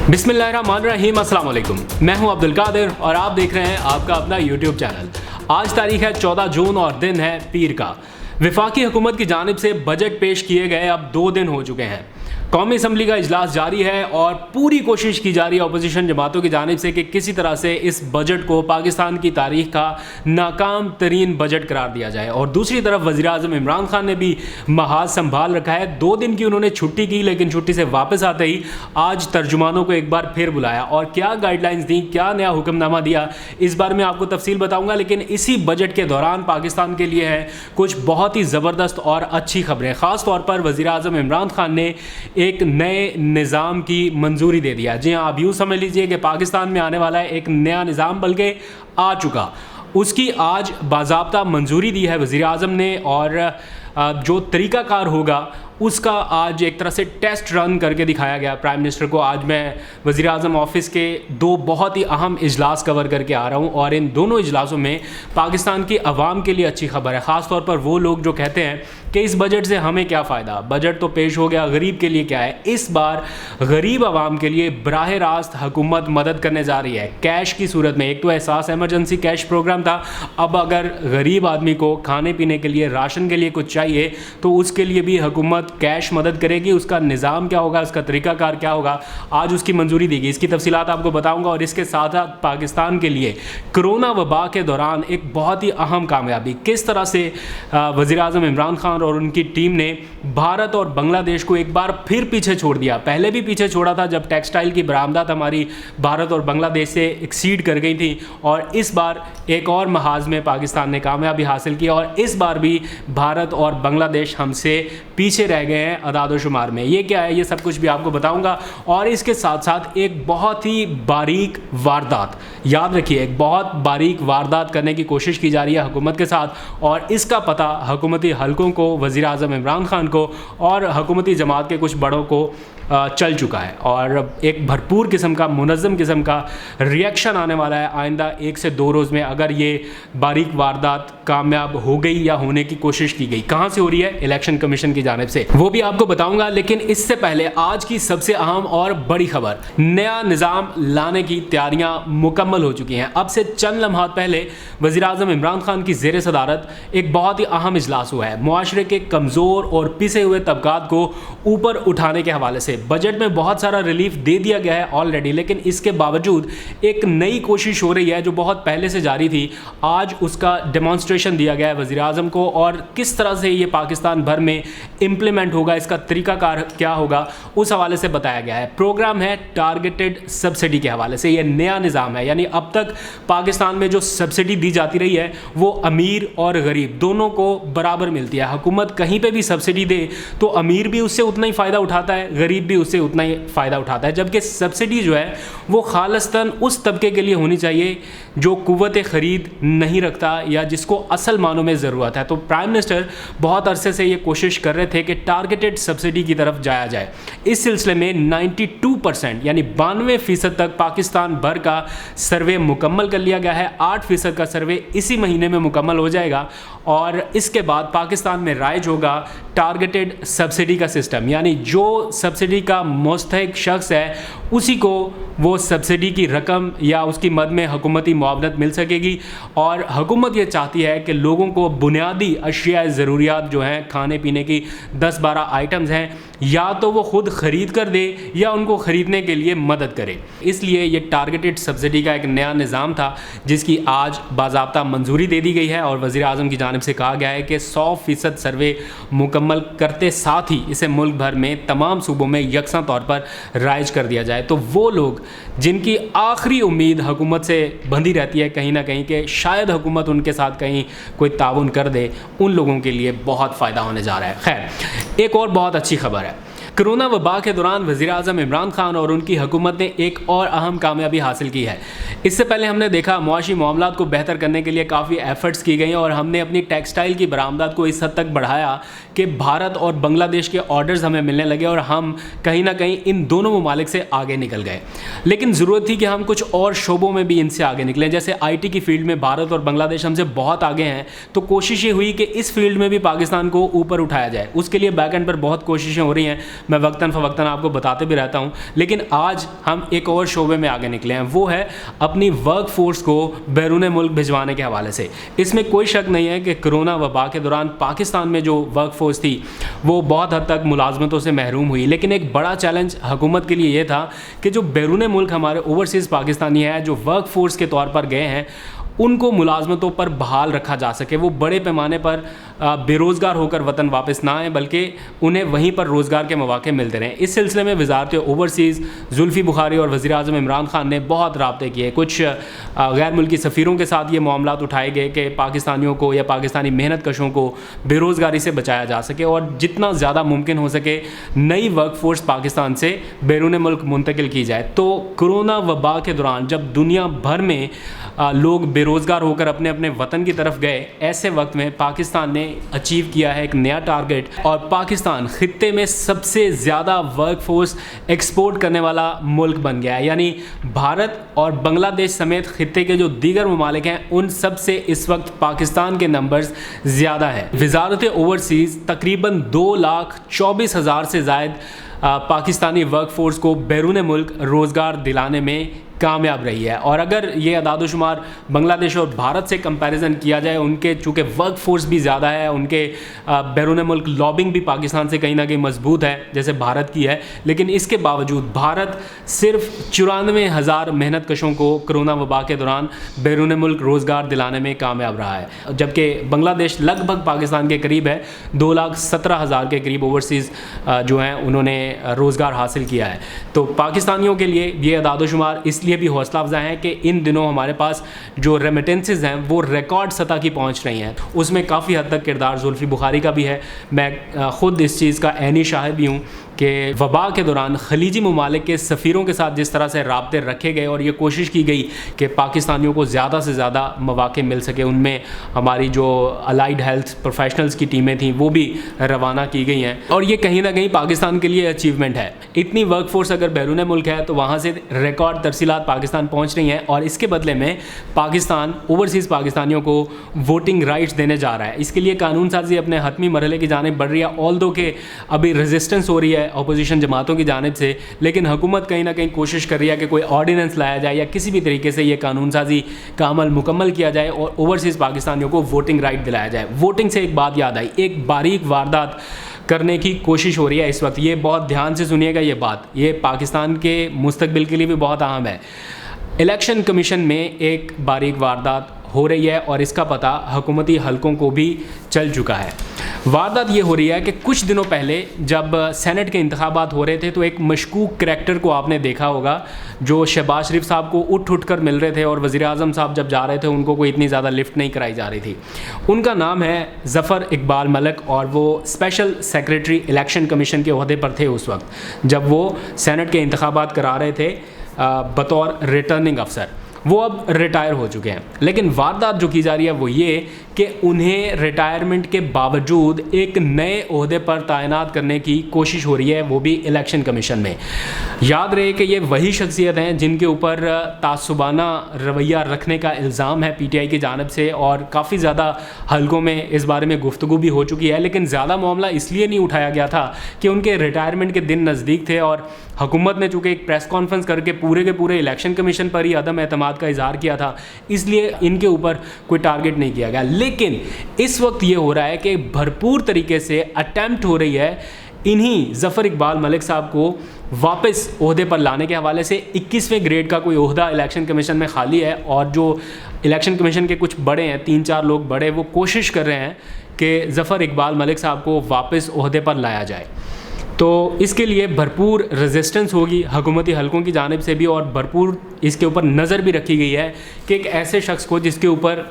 बिस्मिल्लाहिर्रहमानिर्रहीम, अस्सलाम वालेकुम। मैं हूं अब्दुल कादिर और आप देख रहे हैं आपका अपना यूट्यूब चैनल। आज तारीख है 14 जून और दिन है पीर का। वफाकी हुकूमत की जानिब से बजट पेश किए गए अब 2 दिन हो चुके हैं। कौमी असम्बली का इजलास जारी है और पूरी कोशिश की जा रही है अपोजिशन जमातों की जानिब से कि किसी तरह से इस बजट को पाकिस्तान की तारीख का नाकाम तरीन बजट करार दिया जाए। और दूसरी तरफ वज़ीर आज़म इमरान खान ने भी महाज संभाल रखा है। 2 दिन की उन्होंने छुट्टी की, लेकिन छुट्टी से वापस आते ही आज तर्जुमानों को एक बार फिर बुलाया और क्या गाइडलाइंस दी, क्या नया हुक्मनामा दिया, इस बारे में आपको तफसील बताऊंगा। लेकिन इसी बजट के दौरान पाकिस्तान के लिए है कुछ बहुत ही ज़बरदस्त और अच्छी खबरें। ख़ास तौर पर वज़ीर आज़म इमरान खान ने एक नए निज़ाम की मंजूरी दे दिया। जी हाँ, आप यूँ समझ लीजिए कि पाकिस्तान में आने वाला है एक नया निज़ाम, बल्कि आ चुका, उसकी आज बाज़ाब्ता मंजूरी दी है वज़ीर आज़म ने। और जो तरीक़ाकार होगा उसका आज एक तरह से टेस्ट रन करके दिखाया गया प्राइम मिनिस्टर को। आज मैं वज़ीर आज़म ऑफिस के 2 बहुत ही अहम इजलास कवर करके आ रहा हूँ और इन दोनों इजलासों में पाकिस्तान की आवाम के लिए अच्छी खबर है। ख़ास तौर पर वो लोग जो कहते हैं कि इस बजट से हमें क्या फ़ायदा, बजट तो पेश हो गया, गरीब के लिए क्या है। इस बार गरीब आवाम के लिए बराह रास्त हुकूमत मदद करने जा रही है कैश की सूरत में। एक तो एहसास एमरजेंसी कैश प्रोग्राम था, अब अगर गरीब आदमी को खाने पीने के लिए, राशन के लिए कुछ चाहिए तो उसके लिए भी हुकूमत कैश मदद करेगी। उसका निज़ाम क्या होगा, उसका तरीक़ाकार क्या होगा, आज उसकी मंजूरी दी गई। इसकी तफसीलात आपको बताऊंगा। और इसके साथ साथ पाकिस्तान के लिए कोरोना वबा के दौरान एक बहुत ही अहम कामयाबी, किस तरह से वज़ीर आज़म इमरान खान और उनकी टीम ने भारत और बांग्लादेश को एक बार फिर पीछे छोड़ दिया। पहले भी पीछे छोड़ा था जब टेक्सटाइल की बरामदात हमारी भारत और बांग्लादेश से एक्सीड कर गई थी, और इस बार एक और महाज में पाकिस्तान ने कामयाबी हासिल की और इस बार भी भारत और बांग्लादेश हमसे पीछे रह गए हैं अदाद-ओ-शुमार में। ये क्या है, ये सब कुछ भी आपको बताऊंगा। और इसके साथ साथ एक बहुत ही बारीक वारदात, याद रखिए, एक बहुत बारीक वारदात करने की कोशिश की जा रही है हुकूमत के साथ, और इसका पता हुकूमती हलकों को, वज़ीर आज़म इमरान खान को और हुकूमती जमात के कुछ बड़ों को चल चुका है। और एक भरपूर किस्म का, मुनज़्ज़म किस्म का रिएक्शन आने वाला है आइंदा 1 से 2 रोज़ में, अगर ये बारीक वारदात कामयाब हो गई या होने की कोशिश की गई। कहाँ से हो रही है? इलेक्शन कमीशन की जानिब से, वो भी आपको बताऊंगा। लेकिन इससे पहले आज की सबसे अहम और बड़ी खबर, नया निज़ाम लाने की तैयारियां मुकम्मल हो चुकी हैं। अब से चंद लम्हात पहले वज़ीर आज़म इमरान खान की ज़ेर सदारत एक बहुत ही अहम इजलास हुआ है मुआशरे के कमज़ोर और पिसे हुए तबकात को ऊपर उठाने के हवाले से। बजट में बहुत सारा रिलीफ दे दिया गया है ऑलरेडी, लेकिन इसके बावजूद एक नई कोशिश हो रही है जो बहुत पहले से जारी थी। आज उसका डेमॉन्स्ट्रेशन दिया गया है वज़ीर आज़म को, और किस तरह से ये पाकिस्तान भर में इम्प्लीमेंट होगा, इसका तरीक़ाकार क्या होगा, उस हवाले से बताया गया है। प्रोग्राम है टारगेटेड सब्सिडी के हवाले से। ये नया निज़ाम है, यानी अब तक पाकिस्तान में जो सब्सिडी दी जाती रही है वो अमीर और गरीब दोनों को बराबर मिलती है। हुकूमत कहीं पे भी सब्सिडी दे तो अमीर भी उससे उतना ही फ़ायदा उठाता है, गरीब भी उससे उतना ही फ़ायदा उठाता है। जबकि सब्सिडी जो है वो खालिस्तन उस तबके के लिए होनी चाहिए जो कुव्वत ख़रीद नहीं रखता या जिसको असल मानों में ज़रूरत है। तो प्राइम मिनिस्टर बहुत अरसे से ये कोशिश कर रहे थे कि टारगेटेड सब्सिडी की तरफ जाया जाए। इस सिलसिले में 92% यानी 92% तक पाकिस्तान भर का सर्वे मुकम्मल कर लिया गया है। 8% का सर्वे इसी महीने में मुकम्मल हो जाएगा और इसके बाद पाकिस्तान में राइज होगा टारगेटेड सब्सिडी का सिस्टम, यानी जो सब्सिडी का मुस्तहिक शख्स है उसी को वो सब्सिडी की रकम या उसकी मद में हुकूमती मुआवनत मिल सकेगी। और हुकूमत ये चाहती है कि लोगों को बुनियादी अशिया ज़रूरियात जो हैं, खाने पीने की 10-12 आइटम्स हैं, या तो वो ख़ुद ख़रीद कर दे या उनको ख़रीदने के लिए मदद करे। इसलिए ये टारगेटेड सब्सिडी का एक नया निज़ाम था जिसकी आज बाज़ाब्ता मंजूरी दे दी गई है और वज़ीर आज़म की जानिब से कहा गया है कि 100% सर्वे मुकम्मल करते साथ ही इसे मुल्क भर में तमाम सूबों में यकसा तौर पर राइज कर दिया जाए। तो वो लोग जिनकी आखिरी उम्मीद हुकूमत से बंधी रहती है कहीं ना कहीं कि शायद हुकूमत उनके साथ कहीं कोई ताउन कर दे, उन लोगों के लिए बहुत फ़ायदा होने जा रहा है। खैर, एक और बहुत अच्छी खबर है। कोरोना वबा के दौरान वज़ीर आज़म इमरान खान और उनकी हुकूमत ने एक और अहम कामयाबी हासिल की है। इससे पहले हमने देखा मुआशी मामलात को बेहतर करने के लिए काफ़ी एफ़र्ट्स की गई और हमने अपनी टेक्सटाइल की बरामदात को इस हद तक बढ़ाया कि भारत और बांग्लादेश के ऑर्डर्स हमें मिलने लगे और हम कहीं ना कहीं इन दोनों ममालिक से आगे निकल गए। लेकिन ज़रूरत थी कि हम कुछ और शोबों में भी इनसे आगे निकलें। जैसे IT की फ़ील्ड में भारत और बांग्लादेश हमसे बहुत आगे हैं, तो कोशिश ये हुई कि इस फील्ड में भी पाकिस्तान को ऊपर उठाया जाए। उसके लिए बैक एंड पर बहुत कोशिशें हो रही हैं। मैं वक्तन फ़वक्तन आपको बताते भी रहता हूँ। लेकिन आज हम एक और शोबे में आगे निकले हैं, वो है अपनी वर्क फोर्स को बैरून मुल्क भिजवाने के हवाले से। इसमें कोई शक नहीं है कि कोरोना वबा के दौरान पाकिस्तान में जो वर्क फोर्स थी वो बहुत हद तक मुलाजमतों से महरूम हुई। लेकिन एक बड़ा चैलेंज हुकूमत के लिए ये था कि जो बैरून मुल्क हमारे ओवरसीज़ पाकिस्तानी हैं जो वर्क फोर्स के तौर पर गए हैं उनको मुलाजमतों पर बहाल रखा जा सके, वो बड़े पैमाने पर बेरोज़गार होकर वतन वापस ना आएँ बल्कि उन्हें वहीं पर रोज़गार के मौके मिलते रहें। इस सिलसिले में वज़ारत ओवरसीज़ जुल्फ़ी बुखारी और वज़ीर-ए-आज़म इमरान खान ने बहुत राब्ते किए। कुछ गैर मुल्की सफ़ीरों के साथ ये मामलात उठाए गए कि पाकिस्तानियों को या पाकिस्तानी मेहनत कशों को बेरोज़गारी से बचाया जा सके और जितना ज़्यादा मुमकिन हो सके नई वर्क फोर्स पाकिस्तान से बैरून मुल्क मुंतकिल की जाए। तो कोरोना वबा के दौरान जब दुनिया भर में लोग बेरोज़गार होकर अपने अपने वतन की तरफ गए, ऐसे वक्त में पाकिस्तान ने अचीव किया है एक नया टारगेट और पाकिस्तान खित्ते में सबसे ज़्यादा वर्क फोर्स एक्सपोर्ट करने वाला मुल्क बन गया है। यानी भारत और बांग्लादेश समेत खित्ते के जो दीगर ममालिक हैं उन सब से इस वक्त पाकिस्तान के नंबर्स ज़्यादा है। वज़ारत ओवरसीज़ तकरीबन 2,24,000 से ज़ायद पाकिस्तानी वर्क फोर्स को बैरून मुल्क रोज़गार दिलाने में कामयाब रही है। और अगर ये अदादोशुमार बांग्लादेश और भारत से कंपैरिजन किया जाए, उनके चूँकि वर्क फोर्स भी ज़्यादा है, उनके बैरून मुल्क लॉबिंग भी पाकिस्तान से कहीं ना कहीं मजबूत है जैसे भारत की है, लेकिन इसके बावजूद भारत सिर्फ 94,000 मेहनत कशों को कोरोना वबा के दौरान बैरून मुल्क रोज़गार दिलाने में कामयाब रहा है, जबकि बांग्लादेश लगभग पाकिस्तान के करीब है, 2,17,000 के करीब ओवरसीज़ जो हैं उन्होंने रोज़गार हासिल किया है। तो पाकिस्तानियों के लिए ये अदादोशुमार इसलिए भी हौसला अफजा है कि इन दिनों हमारे पास जो रेमिटेंसेस हैं वो रिकॉर्ड सतह की पहुंच रही हैं। उसमें काफ़ी हद तक किरदार जुल्फ़ी बुखारी का भी है। मैं ख़ुद इस चीज़ का ऐनी शाहिद भी हूँ कि वबा के दौरान खलीजी ममालिक के सफ़ीरों के साथ जिस तरह से राब्ते रखे गए और ये कोशिश की गई कि पाकिस्तानियों को ज़्यादा से ज़्यादा मौके मिल सके, उनमें हमारी जो अलाइड हेल्थ प्रोफेशनल्स की टीमें थीं वो भी रवाना की गई हैं और ये कहीं ना कहीं पाकिस्तान के लिए अचीवमेंट है। इतनी वर्क फोर्स अगर बैरून मुल्क है तो वहाँ से रिकॉर्ड तरसीलात पाकिस्तान पहुँच रही हैं और इसके बदले में पाकिस्तान ओवरसीज़ पाकिस्तानियों को वोटिंग राइट्स देने जा रहा है। इसके लिए कानून साजी अपने हतमी मरहले की जानिब बढ़ रही है, ऑल्दो के अभी रेजिस्टेंस हो रही है अपोजिशन जमातों की जानिब से, लेकिन हुकूमत कहीं ना कहीं कोशिश कर रही है कि कोई ऑर्डिनेंस लाया जाए या किसी भी तरीके से ये कानून साजी का अमल मुकम्मल किया जाए और ओवरसीज़ पाकिस्तानियों को वोटिंग राइट दिलाया जाए। वोटिंग से एक बात याद आई, एक बारीक वारदात करने की कोशिश हो रही है इस वक्त, ये बहुत ध्यान से सुनिएगा ये बात, ये पाकिस्तान के मुस्तकबिल के लिए भी बहुत अहम है। इलेक्शन कमीशन में एक बारीक वारदात हो रही है और इसका पता हुकूमती हलकों को भी चल चुका है। वारदात ये हो रही है कि कुछ दिनों पहले जब सेनेट के इंतखाबात हो रहे थे तो एक मशकूक करैक्टर को आपने देखा होगा जो शहबाज शरीफ साहब को उठ कर मिल रहे थे और वज़ीर-ए-आज़म साहब जब जा रहे थे उनको कोई इतनी ज़्यादा लिफ्ट नहीं कराई जा रही थी। उनका नाम है ज़फ़र इकबाल मलिक और वो स्पेशल सेक्रेटरी इलेक्शन कमीशन के ओहदे पर थे उस वक्त जब वो सेनेट के इंतखाबात करा रहे थे बतौर रिटर्निंग अफसर। वो अब रिटायर हो चुके हैं, लेकिन वारदात जो की जा रही है वो ये कि उन्हें रिटायरमेंट के बावजूद एक नए ओहदे पर तैनात करने की कोशिश हो रही है, वो भी इलेक्शन कमीशन में। याद रहे कि ये वही शख्सियत हैं जिनके ऊपर तासुबाना रवैया रखने का इल्ज़ाम है पीटीआई की जानिब से और काफ़ी ज़्यादा हलकों में इस बारे में गुफ्तगू भी हो चुकी है, लेकिन ज़्यादा मामला इसलिए नहीं उठाया गया था कि उनके रिटायरमेंट के दिन नज़दीक थे और हुकूमत ने चूँकि एक प्रेस कॉन्फ्रेंस करके पूरे के पूरे इलेक्शन कमीशन पर ही अदम एतमाद का इजहार किया था, इसलिए इनके ऊपर कोई टारगेट नहीं किया गया। लेकिन इस वक्त ये हो रहा है कि भरपूर तरीके से अटैम्प्ट हो रही है इन्हीं ज़फ़र इकबाल मलिक साहब को वापस ओहदे पर लाने के हवाले से। 21वें ग्रेड का कोई ओहदा इलेक्शन कमीशन में खाली है और जो इलेक्शन कमीशन के कुछ बड़े हैं, 3-4 लोग बड़े, वो कोशिश कर रहे हैं कि ज़फ़र इकबाल मलिक साहब को वापस ओहदे पर लाया जाए। तो इसके लिए भरपूर रेजिस्टेंस होगी हुकूमती हलकों की जानिब से भी और भरपूर इसके ऊपर नज़र भी रखी गई है कि एक ऐसे शख्स को जिसके ऊपर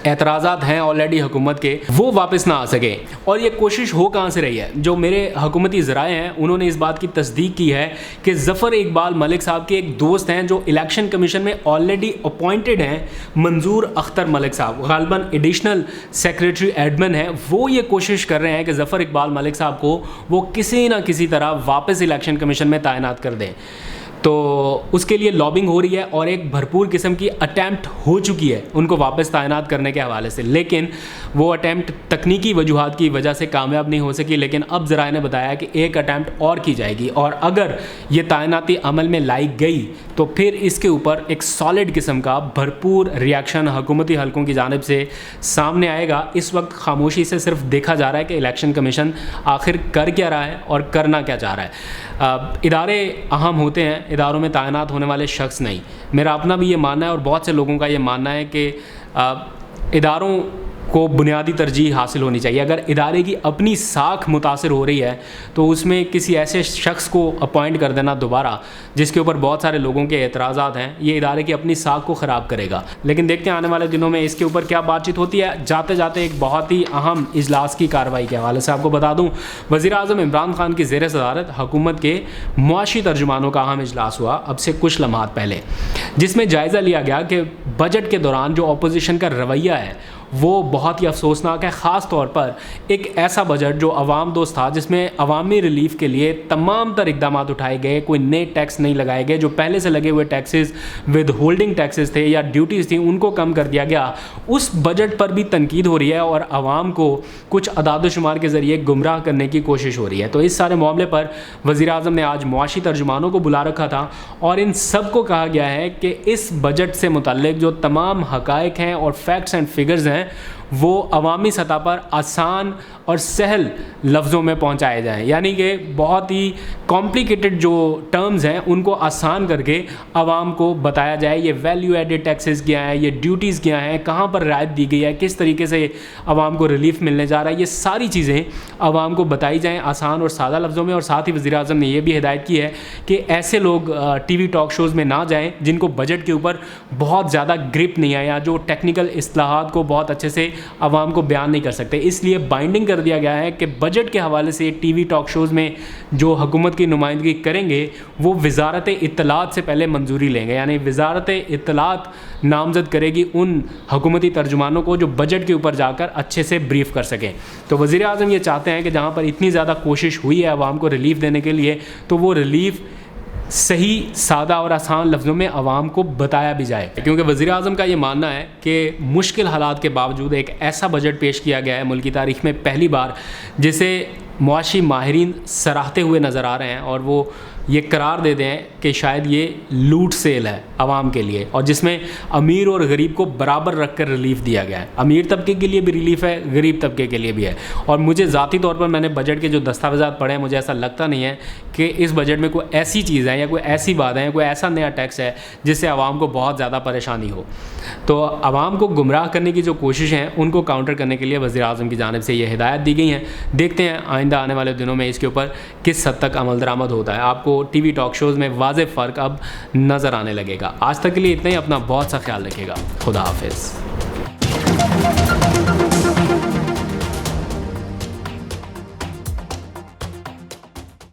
एतराज़ात हैं ऑलरेडी हुकूमत के, वो वापस ना आ सके। और ये कोशिश हो कहाँ से रही है? जो मेरे हुकूमती ज़राए हैं उन्होंने इस बात की तस्दीक की है कि ज़फ़र इकबाल मलिक साहब के एक दोस्त हैं जो इलेक्शन कमीशन में ऑलरेडी अपॉइंटेड हैं, मंजूर अख्तर मलिक साहब, गालिबन एडिशनल सेक्रेटरी एडमिन है, वो ये कोशिश कर रहे हैं कि ज़फ़र इकबाल मलिक साहब को वो किसी न किसी तरह वापस इलेक्शन कमीशन में तैनात कर दें। तो उसके लिए लॉबिंग हो रही है और एक भरपूर किस्म की अटैम्प्ट हो चुकी है उनको वापस तैनात करने के हवाले से, लेकिन वो अटैम्प्ट तकनीकी वजूहात की वजह से कामयाब नहीं हो सकी। लेकिन अब ज़राए ने बताया कि एक अटैम्प्ट और की जाएगी और अगर ये तैनाती अमल में लाई गई तो फिर इसके ऊपर एक सॉलिड किस्म का भरपूर रिएक्शन हुकूमती हलकों की जानिब से सामने आएगा। इस वक्त खामोशी से सिर्फ देखा जा रहा है कि इलेक्शन कमीशन आखिर कर क्या रहा है और करना क्या चाह रहा है। इदारे अहम होते हैं, इदारों में तैनात होने वाले शख्स नहीं। मेरा अपना भी ये मानना है और बहुत से लोगों का ये मानना है कि इदारों को बुनियादी तरजीह हासिल होनी चाहिए। अगर इदारे की अपनी साख मुतासिर हो रही है तो उसमें किसी ऐसे शख्स को अपॉइंट कर देना दोबारा, जिसके ऊपर बहुत सारे लोगों के एतराज़ात हैं, ये इदारे की अपनी साख को ख़राब करेगा। लेकिन देखते हैं आने वाले दिनों में इसके ऊपर क्या बातचीत होती है। जाते जाते एक बहुत ही अहम इजलास की कार्रवाई के हवाले से आपको बता दूँ, वज़ीर-ए-आज़म इमरान खान की ज़ेर सदारत हुकूमत के मुआशी तर्जुमानों का अहम इजलास हुआ अब से कुछ लम्हात पहले, जिसमें जायज़ा लिया गया कि बजट के दौरान जो अपोजिशन का रवैया है वो बहुत ही अफसोसनाक है। ख़ास तौर पर एक ऐसा बजट जो अवाम दोस्त था, जिसमें अवामी रिलीफ के लिए तमाम तर इक़दाम उठाए गए, कोई नए टैक्स नहीं लगाए गए, जो पहले से लगे हुए टैक्सेस विद होल्डिंग टैक्सेस थे या ड्यूटीज़ थी उनको कम कर दिया गया। उस बजट पर भी तनकीद हो रही है और आवाम को कुछ अदाद-ओ-शुमार के ज़रिए गुमराह करने की कोशिश हो रही है। तो इस सारे मामले पर वज़ीर-ए-आज़म ने आज मुआशी तर्जुमानों को बुला रखा था और इन सब को कहा गया है कि इस बजट से मुतल्लिक जो तमाम हक़ाइक़ हैं और फैक्ट्स एंड फिगर्स हैं वो अवामी सतह पर आसान और सहल लफ्ज़ों में पहुंचाए जाएं, यानी कि बहुत ही कॉम्प्लिकेटेड जो टर्म्स हैं उनको आसान करके आवाम को बताया जाए। ये वैल्यू एडेड टैक्सेस क्या हैं, ये ड्यूटीज़ क्या हैं, कहाँ पर रियायत दी गई है, किस तरीके से आवाम को रिलीफ मिलने जा रहा है, ये सारी चीज़ें आवाम को बताई जाएँ आसान और सादा लफ्ज़ों में। और साथ ही वज़ीर-ए-आज़म ने यह भी हिदायत की है कि ऐसे लोग TV टॉक शोज़ में ना जाएँ जिनको बजट के ऊपर बहुत ज़्यादा ग्रिप नहीं है या जो टेक्निकल इस्तिलाहात को बहुत अच्छे से आवाम को बयान नहीं कर सकते। इसलिए बाइंडिंग कर दिया गया है कि बजट के हवाले से TV टॉक शोज़ में जो हुकूमत की नुमाइंदगी करेंगे वो वज़ारत इत्तलात से पहले मंजूरी लेंगे, यानी वज़ारत इत्तलात नामज़द करेगी उन हुकूमती तर्जुमानों को जो बजट के ऊपर जाकर अच्छे से ब्रीफ कर सकें। तो वज़ीर-ए-आज़म ये चाहते हैं कि जहाँ पर इतनी ज़्यादा कोशिश हुई है आवाम को रिलीफ़ देने के लिए, तो वो रिलीफ़ सही सादा और आसान लफ्ज़ों में आवाम को बताया भी जाए, क्योंकि वज़ीर-ए-आज़म का ये मानना है कि मुश्किल हालात के बावजूद एक ऐसा बजट पेश किया गया है मुल्क की तारीख़ में पहली बार, जिसे मुआशी माहिरीन सराहते हुए नज़र आ रहे हैं और वो ये करार दे दें कि शायद ये लूट सेल है आवाम के लिए, और जिसमें अमीर और गरीब को बराबर रख कर रिलीफ़ दिया गया है। अमीर तबके के लिए भी रिलीफ़ है, गरीब तबके के लिए भी है। और मुझे ज़ाती तौर पर मैंने बजट के जो दस्तावेज़ात पढ़े हैं, मुझे ऐसा लगता नहीं है कि इस बजट में कोई ऐसी चीज़ है या कोई ऐसी बात है या कोई ऐसा नया टैक्स है जिससे आवाम को बहुत ज़्यादा परेशानी हो। तो आवाम को गुमराह करने की जो कोशिशें हैं उनको काउंटर करने के लिए वज़ीर-ए-आज़म की जानिब से ये हिदायत दी गई हैं। देखते हैं आइंदा आने वाले दिनों में इसके ऊपर किस हद तक अमल दरामद होता है। आपको TV टॉक शोज़ में वाज़ेह फ़र्क अब नज़र आने लगेगा। आज तक के लिए इतना ही। अपना बहुत सा ख्याल रखिएगा। खुदा हाफिज़।